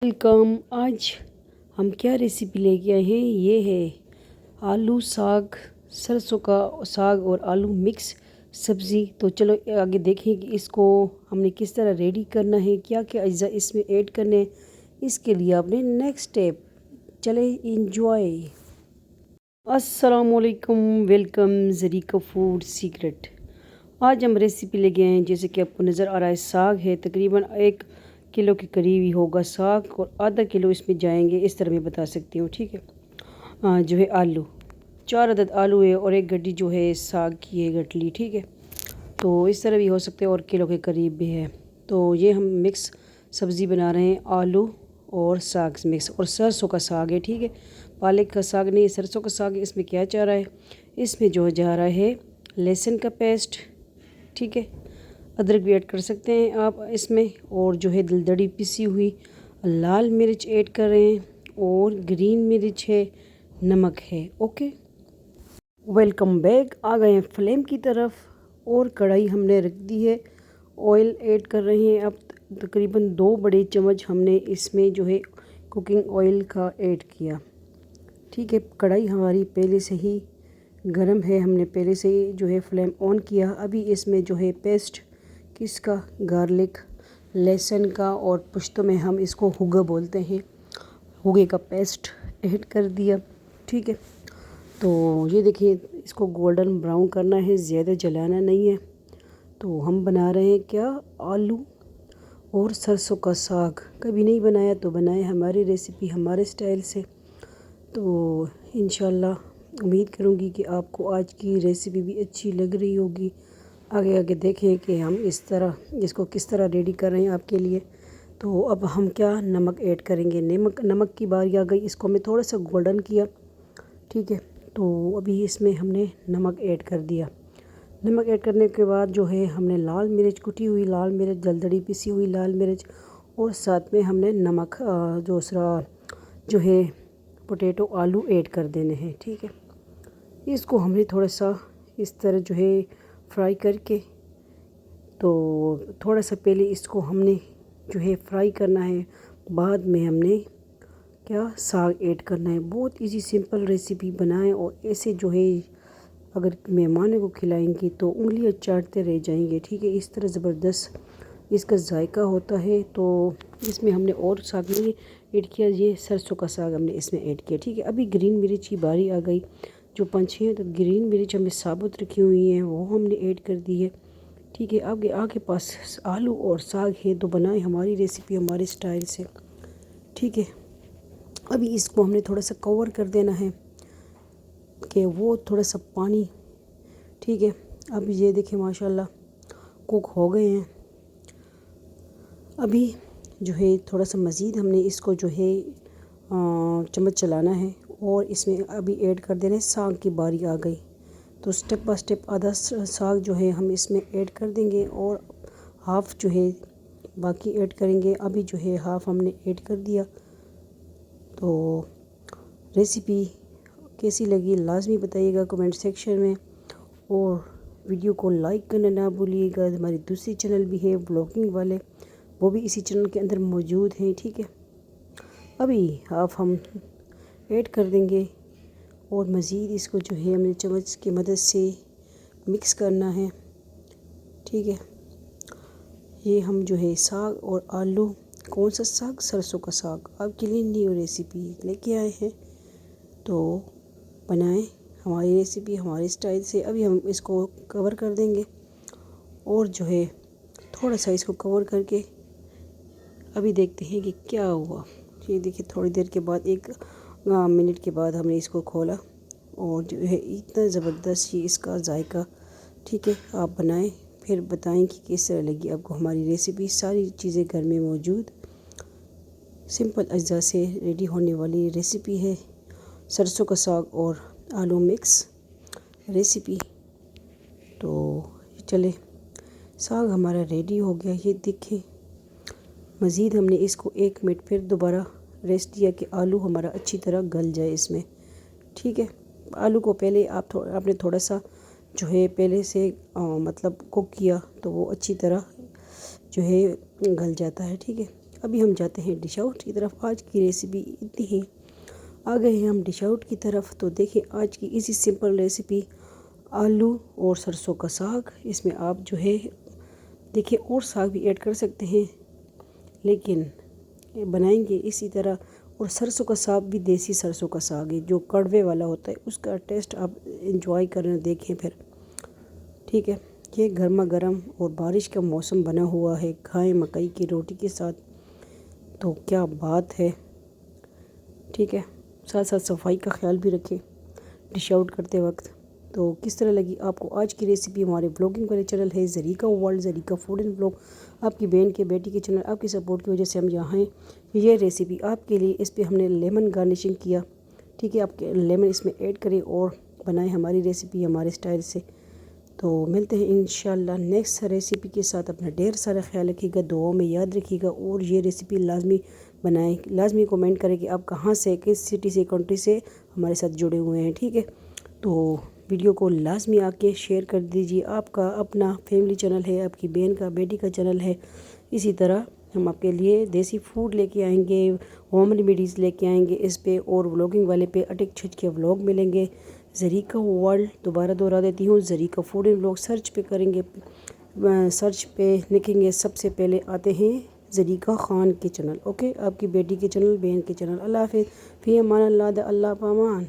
Welcome. आज हम क्या रेसिपी लेके आए हैं, ये है आलू साग, सरसों का साग और आलू मिक्स सब्ज़ी। तो चलो आगे देखें कि इसको हमने किस तरह रेडी करना है, क्या क्या अज्जा इसमें ऐड करने हैं। इसके लिए आपने नेक्स्ट स्टेप चले इंजॉय। अस्सलामुअलैकुम, वेलकम ज़रीका फूड सीक्रेट। आज हम रेसिपी लेके आए हैं, जैसे कि आपको नज़र आ रहा है साग है, तकरीबन 1 किलो के करीब ही होगा साग, और आधा किलो इसमें जाएंगे, इस तरह मैं बता सकती हूँ। ठीक है। जो है आलू, 4 अदद आलू है, और एक गड्डी जो है साग की है, गठली। ठीक है। तो इस तरह भी हो सकते हैं, और किलो के करीब भी है। तो ये हम मिक्स सब्ज़ी बना रहे हैं, आलू और साग मिक्स, और सरसों का साग है। ठीक है। पालक का साग नहीं, सरसों का साग है। इसमें क्या जा रहा है, इसमें जो जा रहा है लहसुन का पेस्ट। ठीक है। अदरक भी ऐड कर सकते हैं आप इसमें, और जो है दलदड़ी पिसी हुई लाल मिर्च ऐड कर रहे हैं, और ग्रीन मिर्च है, नमक है। Okay, welcome back. आ गए हैं फ्लेम की तरफ, और कढ़ाई हमने रख दी है। ऑयल ऐड कर रहे हैं अब, तकरीबन 2 बड़े चम्मच हमने इसमें जो है कुकिंग ऑयल का ऐड किया। ठीक है। कढ़ाई हमारी पहले से ही गरम है, हमने पहले से ही जो है फ्लेम ऑन किया। अभी इसमें जो है पेस्ट किसका, गार्लिक, लहसुन का, और पुश्तो में हम इसको हुगा बोलते हैं, हुगे का पेस्ट ऐड कर दिया। ठीक है। तो ये देखिए, इसको गोल्डन ब्राउन करना है, ज़्यादा जलाना नहीं है। तो हम बना रहे हैं क्या, आलू और सरसों का साग। कभी नहीं बनाया तो बनाए, हमारी रेसिपी हमारे स्टाइल से। तो इंशाल्लाह उम्मीद करूँगी कि आपको आज की रेसिपी भी अच्छी लग रही होगी। आगे आगे देखें कि हम इस तरह इसको किस तरह रेडी कर रहे हैं आपके लिए। तो अब हम क्या, नमक ऐड करेंगे। नमक की बारी आ गई, इसको मैं थोड़ा सा गोल्डन किया। ठीक है। तो अभी इसमें हमने नमक ऐड कर दिया। नमक ऐड करने के बाद जो है हमने लाल मिर्च, कुटी हुई लाल मिर्च, दलदड़ी पिसी हुई लाल मिर्च, और साथ में हमने नमक दूसरा जो है पोटैटो आलू ऐड कर देने हैं। ठीक है। इसको हमने थोड़ा सा इस तरह जो है फ्राई करके, तो थोड़ा सा पहले इसको हमने जो है फ्राई करना है, बाद में हमने क्या, साग ऐड करना है। बहुत इजी सिंपल रेसिपी बनाएं, और ऐसे जो है अगर मेहमानों को खिलाएंगे तो उंगलियां चाटते रह जाएंगे। ठीक है। इस तरह ज़बरदस्त इसका जायका होता है। तो इसमें हमने और साग नहीं ऐड किया, ये सरसों का साग हमने इसमें ऐड किया। ठीक है। अभी ग्रीन मिर्च की बारी आ गई, जो 5-6 हैं, तो ग्रीन मिर्च हमने साबुत रखी हुई हैं, वो हमने ऐड कर दी है। ठीक है। आगे आगे पास आलू और साग है, तो बनाए हमारी रेसिपी हमारे स्टाइल से। ठीक है। अभी इसको हमने थोड़ा सा कवर कर देना है कि वो थोड़ा सा पानी। ठीक है। अब ये देखें माशाल्लाह कुक हो गए हैं। अभी जो है थोड़ा सा मज़ीद हमने इसको जो है चम्मच चलाना है, और इसमें अभी ऐड कर देना है। साग की बारी आ गई, तो स्टेप बाय स्टेप आधा साग जो है हम इसमें ऐड कर देंगे, और हाफ़ जो है बाकी ऐड करेंगे। अभी जो है हाफ़ हमने ऐड कर दिया। तो रेसिपी कैसी लगी लाजमी बताइएगा कमेंट सेक्शन में, और वीडियो को लाइक करना ना भूलिएगा। हमारी दूसरी चैनल भी है ब्लॉगिंग वाले, वो भी इसी चैनल के अंदर मौजूद हैं। ठीक है। अभी हाफ हम ऐड कर देंगे, और मज़ीद इसको जो है हमें चम्मच की मदद से मिक्स करना है। ठीक है। ये हम जो है साग और आलू, कौन सा साग, सरसों का साग, आपके लिए न्यू रेसिपी लेके आए हैं। तो बनाएं हमारी रेसिपी हमारे स्टाइल से। अभी हम इसको कवर कर देंगे, और जो है थोड़ा सा इसको कवर करके अभी देखते हैं कि क्या हुआ। ये देखिए, थोड़ी देर के बाद, 1 मिनट के बाद हमने इसको खोला, और जो है इतना ज़बरदस्त ये इसका जायका। ठीक है। आप बनाएं, फिर बताएं कि किस तरह लगी आपको हमारी रेसिपी। सारी चीज़ें घर में मौजूद, सिंपल अज्जा से रेडी होने वाली रेसिपी है, सरसों का साग और आलू मिक्स रेसिपी। तो चले, साग हमारा रेडी हो गया, ये देखें। मज़ीद हमने इसको 1 मिनट फिर दोबारा रेस्ट दिया कि आलू हमारा अच्छी तरह गल जाए इसमें। ठीक है। आलू को पहले आपने थोड़ा सा जो है पहले से मतलब कुक किया, तो वो अच्छी तरह जो है गल जाता है। ठीक है। अभी हम जाते हैं डिश आउट की तरफ। आज की रेसिपी इतनी ही, आ गए हैं हम डिश आउट की तरफ। तो देखिए आज की इसी सिंपल रेसिपी आलू और सरसों का साग। इसमें आप जो है देखिए और साग भी ऐड कर सकते हैं, लेकिन बनाएंगे इसी तरह। और सरसों का साग भी देसी सरसों का साग है, जो कड़वे वाला होता है, उसका टेस्ट आप इंजॉय करें, देखें फिर। ठीक है, ये गर्मा गर्म और बारिश का मौसम बना हुआ है, खाएं मकई की रोटी के साथ, तो क्या बात है। ठीक है, साथ साथ सफाई का ख्याल भी रखें डिश आउट करते वक्त। तो किस तरह लगी आपको आज की रेसिपी? हमारे व्लॉगिंग वाले चैनल है Zarika world, Zarika food and vlog, आपकी बहन के बेटी के चैनल। आपकी सपोर्ट की वजह से हम यहाँ हैं। ये रेसिपी आपके लिए, इस पर हमने लेमन गार्निशिंग किया। ठीक है, आप लेमन इसमें ऐड करें और बनाएं हमारी रेसिपी हमारे स्टाइल से। तो मिलते हैं इंशाल्लाह नेक्स्ट रेसिपी के साथ। अपना ढेर सारा ख्याल रखिएगा, दुआओं में याद रखिएगा, और ये रेसिपी लाजमी बनाएं। लाजमी कमेंट करें कि आप कहाँ से, किस सिटी से, कंट्री से हमारे साथ जुड़े हुए हैं। ठीक है, तो वीडियो को लाजमी आके शेयर कर दीजिए। आपका अपना फैमिली चैनल है, आपकी बहन का बेटी का चैनल है। इसी तरह हम आपके लिए देसी फूड लेके आएंगे, होम रेमेडीज़ लेके आएंगे इस पे, और व्लॉगिंग वाले पे अटक छच के व्लॉग मिलेंगे। ज़रीका वर्ल्ड, दोबारा दोहरा देती हूँ, Zarika food and vlog search पे करेंगे, सर्च पे लिखेंगे, सबसे पहले आते हैं ज़रीका ख़ान के चैनल। ओके, आपकी बेटी के चैनल, बहन के चैनल। अल्लाह हाफ़िज़, फ़ी अमान अल्लाह, अल्लाह पामान।